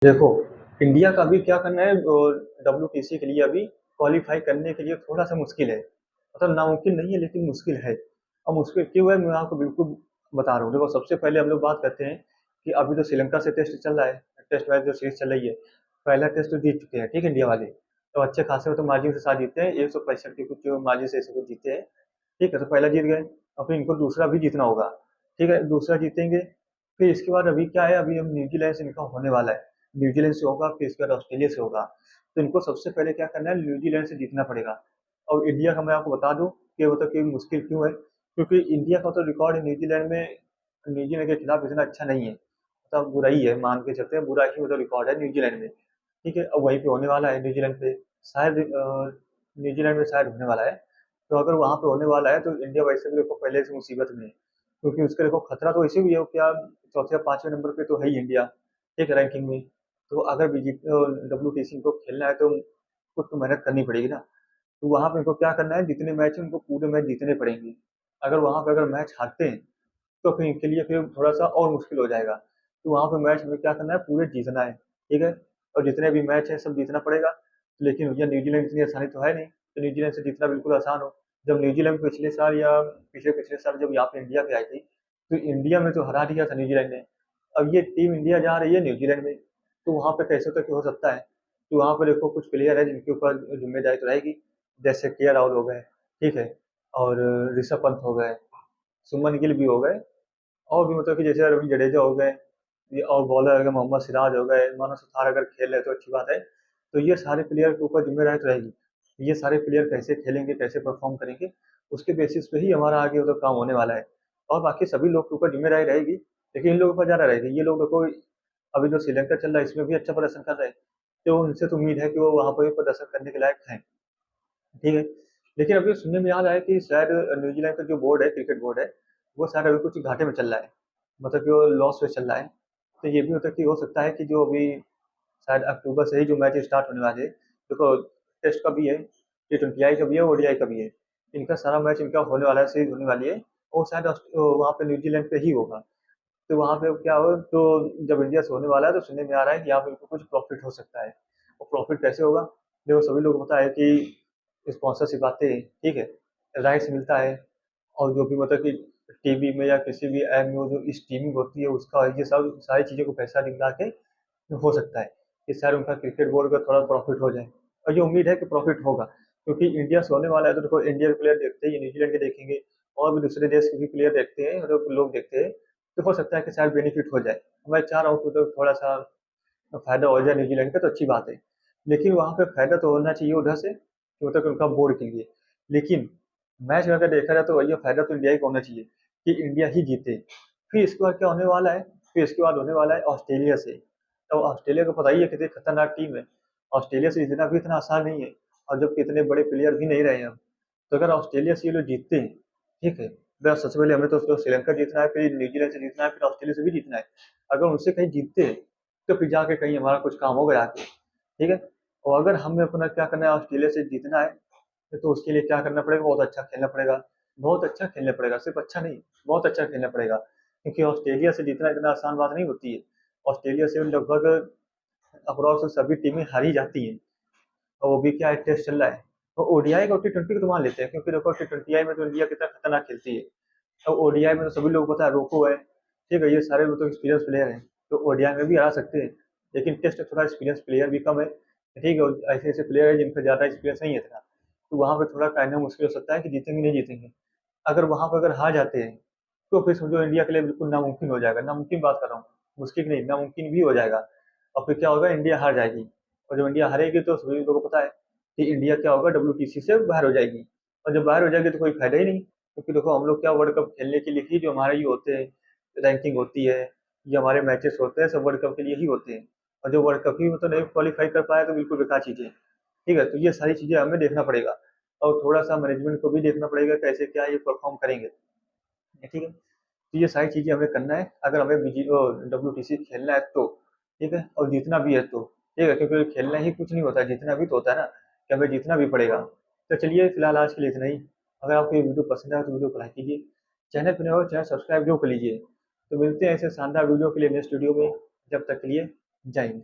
देखो, इंडिया का अभी क्या करना है डब्ल्यूटीसी के लिए अभी क्वालिफाई करने के लिए थोड़ा-सा मुश्किल है। मतलब नामुमकिन नहीं है लेकिन मुश्किल है। अब मुश्किल क्यों है मैं आपको बिल्कुल बता रहा हूँ। देखो सबसे पहले हम लोग बात करते हैं कि अभी तो श्रीलंका से टेस्ट चल रहा है, टेस्ट मैच जो सीरीज़ चल रही है। पहला टेस्ट तो जीत चुके हैं, ठीक है इंडिया वाले। तो अच्छे खासे मतलब मार्जिन के साथ जीते हैं, 165 के कुछ मार्जिन से ऐसे कुछ जीते हैं। ठीक है, तो पहला जीत गए, अब फिर इनको दूसरा भी जीतना होगा। ठीक है, दूसरा जीतेंगे, फिर इसके बाद अभी क्या है अभी अब न्यूजीलैंड से इनका होने वाला है। न्यूजीलैंड से होगा फिर इसके बाद ऑस्ट्रेलिया से होगा। तो इनको सबसे पहले क्या करना है न्यूजीलैंड से जीतना पड़ेगा। और इंडिया का मैं आपको बता दूं कि मतलब कि मुश्किल क्यों है, क्योंकि इंडिया का तो रिकॉर्ड न्यूजीलैंड में न्यूजीलैंड के खिलाफ इतना अच्छा नहीं है। मतलब बुरा ही है, मान के चलते हैं बुरा ही मतलब रिकॉर्ड है न्यूजीलैंड में। ठीक है, अब वहीं पे होने वाला है न्यूजीलैंड पे, शायद न्यूजीलैंड में शायद होने वाला है। तो अगर वहाँ पे होने वाला है तो इंडिया वैसे भी देखो पहले से मुसीबत में है, क्योंकि उसका देखो खतरा तो ऐसे भी है क्या, चौथे या पांचवें नंबर पे तो है ही इंडिया, ठीक है रैंकिंग में। तो अगर डब्ल्यू को खेलना है तो कुछ तो मेहनत करनी पड़ेगी ना। तो वहाँ पे उनको क्या करना है, जितने मैच हैं उनको पूरे मैच जीतने पड़ेंगे। अगर वहाँ पे अगर मैच हारते हैं तो फिर इनके लिए फिर थोड़ा सा और मुश्किल हो जाएगा। तो वहाँ पे मैच में क्या करना है, पूरे जीतना है, ठीक है। और जितने भी मैच हैं सब जीतना पड़ेगा। लेकिन भैया न्यूजीलैंड इतनी आसानी तो है नहीं, तो न्यूजीलैंड से जीतना बिल्कुल आसान हो। जब न्यूजीलैंड पिछले साल या पिछले पिछले साल जब यहाँ पे इंडिया पे आई थी, तो इंडिया में तो हरा दिया था न्यूजीलैंड ने। अब ये टीम इंडिया जा रही है न्यूजीलैंड में, तो वहाँ पे कैसे तक हो सकता है। तो वहाँ पे देखो कुछ प्लेयर है जिनके ऊपर जिम्मेदारी तो रहेगी, जैसे के राहुल हो गए, ठीक है, और ऋषभ पंत हो गए, सुमन गिल भी हो गए, और भी मतलब कि जैसे रवि जडेजा हो गए, ये और बॉलर अगर मोहम्मद सिराज हो गए, मानो सुथार अगर खेल रहे तो अच्छी बात है। तो ये सारे प्लेयर के ऊपर जिम्मेदारी तो रहेगी। ये सारे प्लेयर कैसे खेलेंगे कैसे परफॉर्म करेंगे, उसके बेसिस पे ही हमारा आगे उधर काम होने वाला है। और बाकी सभी लोग के ऊपर जिम्मेदारी रहेगी, लेकिन इन लोगों पर ज़्यादा रहेगी। ये लोग देखो अभी जो श्रीलंका चल रहा है इसमें भी अच्छा प्रदर्शन कर रहे हैं, तो उनसे तो उम्मीद है कि वो वहाँ पर भी प्रदर्शन करने के लायक हैं, ठीक है। लेकिन अभी सुनने में आ रहा है कि शायद न्यूजीलैंड का जो बोर्ड है, क्रिकेट बोर्ड है, वो शायद अभी कुछ घाटे में चल रहा है, मतलब कि वो लॉस में चल रहा है। तो ये भी मतलब कि हो सकता है कि जो अभी शायद अक्टूबर से ही जो मैच स्टार्ट होने वाले हैं, देखो टेस्ट का भी है, T20I का भी है, ओडीआई का भी है, इनका सारा मैच इनका होने वाला है, सीरीज होने वाली है। और शायद वहाँ पे न्यूजीलैंड पे ही होगा। तो वहाँ पे क्या हो तो जब इंडिया से होने वाला है तो सुनने में आ रहा है कि यहाँ पे इनको कुछ प्रॉफिट हो सकता है। और प्रॉफिट कैसे होगा, देखो सभी लोग पता है कि स्पॉन्सरशिप आते हैं, ठीक है, राइट्स मिलता है। और जो भी मतलब कि टीवी में या किसी भी ऐप में वो जो स्ट्रीमिंग होती है उसका ये सब सारी चीज़ों को पैसा दिखला के हो सकता है कि शायद उनका क्रिकेट बोर्ड का थोड़ा प्रॉफिट हो जाए। और ये उम्मीद है कि प्रॉफिट होगा, क्योंकि इंडिया से होने वाला है तो देखो इंडिया के प्लेयर देखते हैं, न्यूजीलैंड के देखेंगे, और भी दूसरे देश के भी प्लेयर देखते हैं, मतलब लोग देखते हैं। तो हो सकता है कि शायद बेनिफिट हो जाए। मैं चाह रहा हूँ कि तो थोड़ा सा फायदा हो जाए न्यूजीलैंड का तो अच्छी बात है। लेकिन वहाँ पे फायदा तो होना चाहिए उधर से कि मतलब उनका बोर्ड के लिए। लेकिन मैच में अगर देखा जाए तो भैया फायदा तो इंडिया ही को होना चाहिए कि इंडिया ही जीते। फिर इसके बाद क्या होने वाला है, फिर इसके बाद होने वाला है ऑस्ट्रेलिया से। तो ऑस्ट्रेलिया को पता ही है कितनी खतरनाक टीम है। ऑस्ट्रेलिया से जीतना भी इतना आसान नहीं है, और जब कितने बड़े प्लेयर भी नहीं रहे हैं अब। तो अगर ऑस्ट्रेलिया से ये लोग जीतते हैं, ठीक है, तो सबसे पहले हमें तो श्रीलंका जीतना है, फिर न्यूजीलैंड से जीतना है, फिर ऑस्ट्रेलिया से भी जीतना है। अगर उनसे कहीं जीतते हैं तो फिर जाके कहीं हमारा कुछ काम होगा जाके, ठीक है। और अगर हमें अपना क्या करना है, ऑस्ट्रेलिया से जीतना है, तो उसके लिए क्या करना पड़ेगा, बहुत अच्छा खेलना पड़ेगा। बहुत अच्छा खेलना पड़ेगा, सिर्फ अच्छा नहीं, बहुत अच्छा खेलना पड़ेगा, क्योंकि ऑस्ट्रेलिया से जीतना इतना आसान बात नहीं होती है। ऑस्ट्रेलिया से लगभग अप्रॉक्स सभी टीमें हारी जाती हैं। और वो भी क्या है, टेस्ट चल रहा है। तो ओडीआई का T20 को तो मान लेते हैं, क्योंकि देखो T20I में तो इंडिया कितना खतरनाक खेलती है। अब ओडीआई में तो सभी लोग पता है, रोको है, ठीक है, ये सारे मतलब एक्सपीरियंस प्लेयर हैं, तो ओडीआई में भी हरा सकते हैं। लेकिन टेस्ट में थोड़ा एक्सपीरियंस प्लेयर भी कम है, ठीक है, और ऐसे ऐसे प्लेयर है जिनका ज़्यादा एक्सपीरियंस नहीं है इतना। तो वहाँ पे थोड़ा कहना मुश्किल हो सकता है कि जीतेंगे नहीं जीतेंगे। अगर वहाँ पर अगर हार जाते हैं तो फिर समझो इंडिया के लिए बिल्कुल नामुमकिन हो जाएगा, नामुमकिन बात कर रहा हूँ, मुश्किल नहीं नामुमकिन भी हो जाएगा। और फिर क्या होगा, इंडिया हार जाएगी। और जब इंडिया हारेगी तो सभी लोगों को पता है कि इंडिया क्या होगा, डब्ल्यूटीसी से बाहर हो जाएगी। और जब बाहर हो जाएगी तो कोई फायदा ही नहीं, क्योंकि देखो हम लोग क्या वर्ल्ड कप खेलने के लिए ही जो हमारे ये होते हैं, रैंकिंग होती है, ये हमारे मैचेस होते हैं सब वर्ल्ड कप के लिए ही होते हैं। और जो वर्ल्ड कप ही मतलब नहीं क्वालिफाई कर पाया तो बिल्कुल बेकार चीज़ है, ठीक है। तो ये सारी चीज़ें हमें देखना पड़ेगा, और थोड़ा सा मैनेजमेंट को भी देखना पड़ेगा कैसे क्या ये परफॉर्म करेंगे, ठीक है। तो ये सारी चीज़ें हमें करना है अगर हमें डब्ल्यूटीसी खेलना है तो, ठीक है, और जीतना भी है तो, ठीक है, क्योंकि खेलना ही कुछ नहीं होता है, जीतना भी तो होता है ना, कि हमें जीतना भी पड़ेगा। तो चलिए फिलहाल आज के लिए इतना ही। अगर आपको ये वीडियो पसंद आए तो वीडियो को लाइक कीजिए, चैनल पर नए हो चैनल सब्सक्राइब जरूर कर लीजिए। तो मिलते हैं ऐसे शानदार वीडियो के लिए नेक्स्ट वीडियो में, जब तक के लिए जय हिंद।